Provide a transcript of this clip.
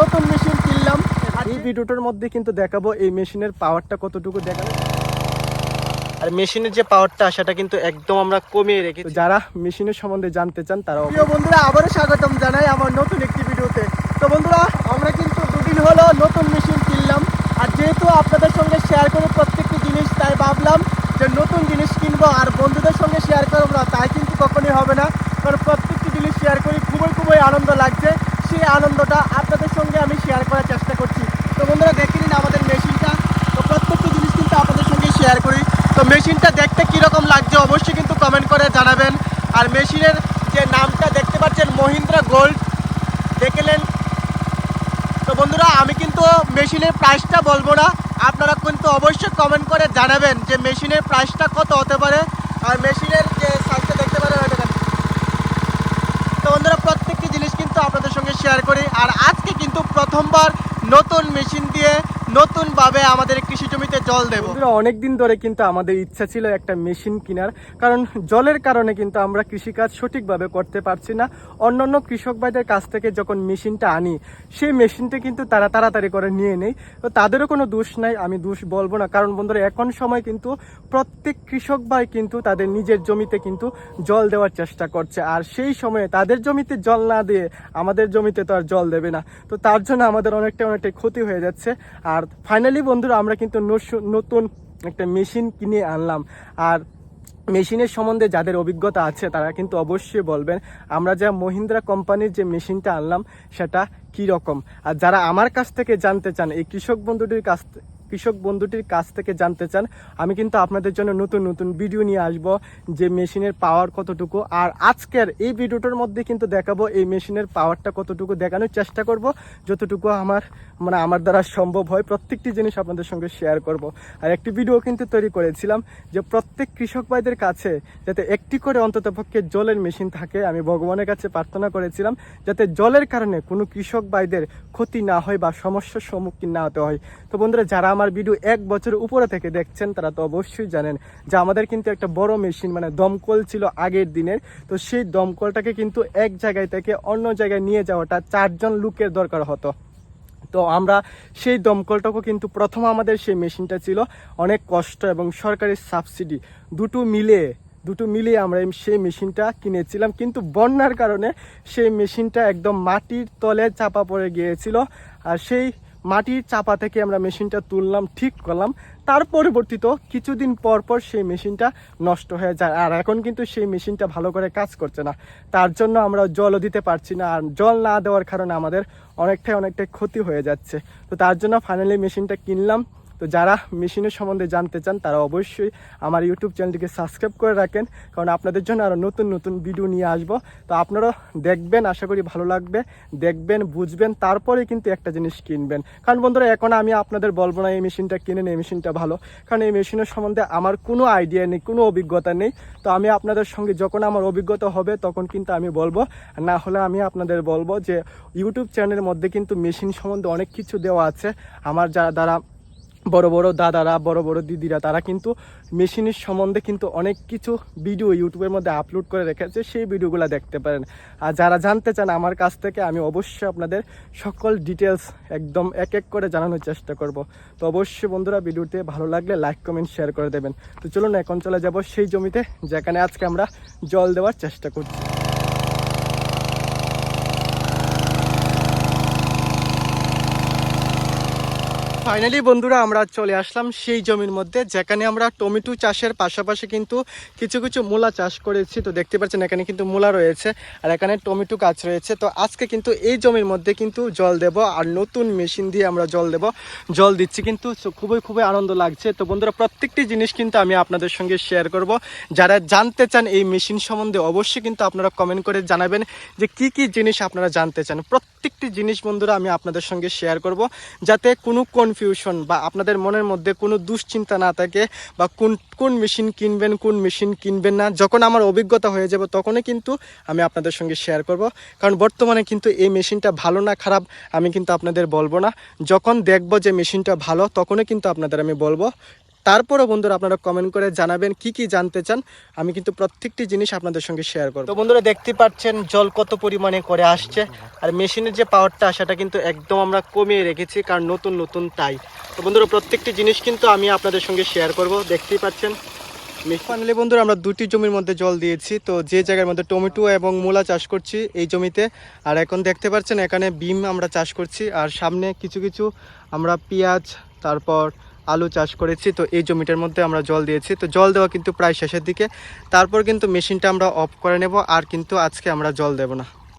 নতুন মেশিন কিনলাম। আর এই ভিডিওটার মধ্যে কিন্তু দেখাবো এই মেশিনের পাওয়ারটা কতটুকু দেখানো, আর মেশিনের যে পাওয়ারটা সেটা কিন্তু একদম আমরা কমিয়ে রেখেছি। যারা মেশিনের সম্বন্ধে জানতে চান তারা প্রিয় বন্ধুরা আবারও স্বাগতম জানাই আমার নতুন একটি ভিডিওতে। তো বন্ধুরা আমরা কিন্তু দুদিন হলো নতুন মেশিন কিনলাম, আর যেহেতু আপনাদের সঙ্গে শেয়ার করে প্রত্যেকটি জিনিস, তাই ভাবলাম যে নতুন জিনিস কিনবো আর বন্ধুদের সঙ্গে শেয়ার করবো না, তাই কিন্তু কখনোই হবে না। কারণ প্রত্যেকটি জিনিস শেয়ার করি, খুবই আনন্দ লাগছে। সেই আনন্দটা আপনাদের সঙ্গে আমি শেয়ার করার চেষ্টা করছি। তো বন্ধুরা দেখে নিন আমাদের মেশিনটা। তো প্রত্যেকটি জিনিস কিন্তু আপনাদের সঙ্গে শেয়ার করি। তো মেশিনটা দেখতে কীরকম লাগছে অবশ্যই কিন্তু কমেন্ট করে জানাবেন। আর মেশিনের যে নামটা দেখতে পাচ্ছেন মহিন্দ্রা গোল্ড, দেখলেন। তো বন্ধুরা আমি কিন্তু মেশিনের প্রাইসটা বলবো না, আপনারা কিন্তু অবশ্যই কমেন্ট করে জানাবেন যে মেশিনের প্রাইসটা কত হতে পারে। আর মেশিনের যে সাইজটা দেখতে পারেন ওইটা। তো বন্ধুরা প্রত্যেকটি জিনিস কিন্তু আপনাদের সঙ্গে শেয়ার করি। আর আজকে কিন্তু প্রথমবার নতুন মেশিন দিয়ে নতুনভাবে আমাদের কৃষি জমিতে জল দেবো। অনেকদিন ধরে কিন্তু আমাদের ইচ্ছা ছিল একটা মেশিন কেনার, কারণ জলের কারণে কিন্তু আমরা কৃষিকাজ সঠিকভাবে করতে পারছি না। অন্যান্য কৃষক ভাইদের কাছ থেকে যখন মেশিনটা আনি, সেই মেশিনটা কিন্তু তারা তাড়াতাড়ি করে নিয়ে নেই। তো তাদেরও কোনো দোষ নাই, আমি দোষ বলবো না। কারণ বন্ধুরা এখন সময় কিন্তু প্রত্যেক কৃষক ভাই কিন্তু তাদের নিজের জমিতে কিন্তু জল দেওয়ার চেষ্টা করছে, আর সেই সময়ে তাদের জমিতে জল না দিয়ে আমাদের জমিতে তো আর জল দেবে না। তো তার জন্য আমাদের অনেকটাই ক্ষতি হয়ে যাচ্ছে। আর ফাইনালি বন্ধুরা আমরা কিন্তু নতুন একটা মেশিন কিনে আনলাম। আর মেশিনের সম্বন্ধে যাদের অভিজ্ঞতা আছে তারা কিন্তু অবশ্যই বলবেন আমরা যা মহিন্দ্রা কোম্পানির যে মেশিনটা আনলাম সেটা কি রকম। আর যারা আমার কাছ থেকে জানতে চান, এই কৃষক বন্ধুটির কাছ থেকে জানতে চান, আমি কিন্তু আপনাদের জন্য নতুন ভিডিও নিয়ে আসব যে মেশিনের পাওয়ার কতটুকু। আর আজকের এই ভিডিওটার মধ্যে কিন্তু দেখাবো এই মেশিনের পাওয়ারটা কতটুকু, দেখানোর চেষ্টা করব যতটুকু আমার দ্বারা সম্ভব হয়। প্রত্যেকটি জিনিস আপনাদের সঙ্গে শেয়ার করব। আর একটি ভিডিও কিন্তু তৈরি করেছিলাম যে প্রত্যেক কৃষক ভাইদের কাছে যাতে একটি করে অন্ততপক্ষে জলের মেশিন থাকে। আমি ভগবানের কাছে প্রার্থনা করেছিলাম যাতে জলের কারণে কোনো কৃষক ভাইদের ক্ষতি না হয় বা সমস্যার সম্মুখীন না হতে হয়। তো বন্ধুরা যারা আমার ভিডিও 1 বছরের উপরে থেকে দেখছেন তারা তো অবশ্যই জানেন যে আমাদের কিন্তু একটা বড় মেশিন দমকল ছিল আগের দিনের। তো সেই দমকলটাকে কিন্তু এক জায়গায় থেকে অন্য জায়গায় নিয়ে যাওয়াটা 4 জন লোকের দরকার হতো। তো আমরা সেই দমকলটাকেও কিন্তু প্রথম আমাদের সেই মেশিনটা ছিল অনেক কষ্ট এবং সরকারি সাবসিডি দুটো মিলিয়ে আমরা সেই মেশিনটা কিনেছিলাম। কিন্তু বন্যার কারণে সেই মেশিনটা একদম মাটির তলে চাপা পড়ে গিয়েছিল। আর সেই মাটির চাপা থেকে আমরা মেশিনটা তুললাম, ঠিক করলাম। তার পরবর্তীতে কিছুদিন পর সেই মেশিনটা নষ্ট হয়ে যায়। আর এখন কিন্তু সেই মেশিনটা ভালো করে কাজ করছে না, তার জন্য আমরা জলও দিতে পারছি না। আর জল না দেওয়ার কারণে আমাদের অনেকটাই ক্ষতি হয়ে যাচ্ছে। তো তার জন্য ফাইনালি মেশিনটা কিনলাম। তো যারা মেশিনের সম্বন্ধে জানতে চান তারা অবশ্যই আমার ইউটিউব চ্যানেলটিকে সাবস্ক্রাইব করে রাখেন, কারণ আপনাদের জন্য আরও নতুন ভিডিও নিয়ে আসব। তো আপনারা দেখবেন, আশা করি ভালো লাগবে, দেখবেন বুঝবেন, তারপরে কিন্তু একটা জিনিস কিনবেন। কারণ বন্ধুরা এখন আমি আপনাদের বলবো না এই মেশিনটা কিনেন, এই মেশিনটা ভালো, কারণ এই মেশিনের সম্বন্ধে আমার কোনো আইডিয়া নেই, কোনো অভিজ্ঞতা নেই। তো আমি আপনাদের সঙ্গে যখন আমার অভিজ্ঞতা হবে তখন কিন্তু আমি বলবো, না হলে আমি আপনাদের বলবো যে ইউটিউব চ্যানেলের মধ্যে কিন্তু মেশিন সম্বন্ধে অনেক কিছু দেওয়া আছে। আমার দ্বারা বড় দাদারা, বড় দিদিরা, তারা কিন্তু মেশিনের সম্বন্ধে কিন্তু অনেক কিছু ভিডিও ইউটিউবের মধ্যে আপলোড করে রেখেছে, সেই ভিডিওগুলো দেখতে পারেন। আর যারা জানতে চান আমার কাছ থেকে, আমি অবশ্যই আপনাদের সকল ডিটেলস একদম এক করে জানানোর চেষ্টা করব। তো অবশ্যই বন্ধুরা ভিডিওতে ভালো লাগলে লাইক কমেন্ট শেয়ার করে দেবেন। তো চলুন এখন চলে যাব সেই জমিতে যেখানে আজকে আমরা জল দেওয়ার চেষ্টা করছি। ফাইনালি বন্ধুরা আমরা চলে আসলাম সেই জমির মধ্যে যেখানে আমরা টমেটো চাষের পাশাপাশি কিন্তু কিছু মূলা চাষ করেছি। তো দেখতে পাচ্ছেন এখানে কিন্তু মূলা রয়েছে আর এখানে টমেটো গাছ রয়েছে। তো আজকে কিন্তু এই জমির মধ্যে কিন্তু জল দেব, আর নতুন মেশিন দিয়ে আমরা জল দিচ্ছি, কিন্তু খুবই আনন্দ লাগছে। তো বন্ধুরা প্রত্যেকটি জিনিস কিন্তু আমি আপনাদের সঙ্গে শেয়ার করব। যারা জানতে চান এই মেশিন সম্বন্ধে অবশ্যই কিন্তু আপনারা কমেন্ট করে জানাবেন যে কি জিনিস আপনারা জানতে চান। প্রত্যেকটি জিনিস বন্ধুরা আমি আপনাদের সঙ্গে শেয়ার করব, যাতে কোনো কনফিউশন বা আপনাদের মনের মধ্যে কোনো দুশ্চিন্তা না থাকে, বা কোন মেশিন কিনবেন কোন মেশিন কিনবেন না। যখন আমার অভিজ্ঞতা হয়ে যাবে তখনই কিন্তু আমি আপনাদের সঙ্গে শেয়ার করব। কারণ বর্তমানে কিন্তু এই মেশিনটা ভালো না খারাপ আমি কিন্তু আপনাদের বলবো না, যখন দেখব যে মেশিনটা ভালো তখনই কিন্তু আপনাদের আমি বলবো। তারপরও বন্ধুরা আপনারা কমেন্ট করে জানাবেন কি কি জানতে চান, আমি কিন্তু প্রত্যেকটি জিনিস আপনাদের সঙ্গে শেয়ার করব। তো বন্ধুরা দেখতে পাচ্ছেন জল কত পরিমাণে করে আসছে, আর মেশিনের যে পাওয়ারটা সেটা কিন্তু একদম আমরা কমিয়ে রেখেছি, কারণ নতুন নতুন তাই। তো বন্ধুরা প্রত্যেকটি জিনিস কিন্তু আমি আপনাদের সঙ্গে শেয়ার করব। দেখতেই পাচ্ছেন ফাইনালি বন্ধুরা আমরা দুটি জমির মধ্যে জল দিয়েছি। তো যে জায়গার মধ্যে টমেটো এবং মূলা চাষ করছি এই জমিতে, আর এখন দেখতে পাচ্ছেন এখানে বিম আমরা চাষ করছি, আর সামনে কিছু কিছু আমরা পেঁয়াজ তারপর আলু চাষ করেছি। তো এই জমিটার মধ্যে আমরা জল দিয়েছি। তো জল দেওয়া কিন্তু প্রায় শেষের দিকে, তারপর কিন্তু মেশিনটা আমরা অফ করে নেব, আর কিন্তু আজকে আমরা জল দেব না।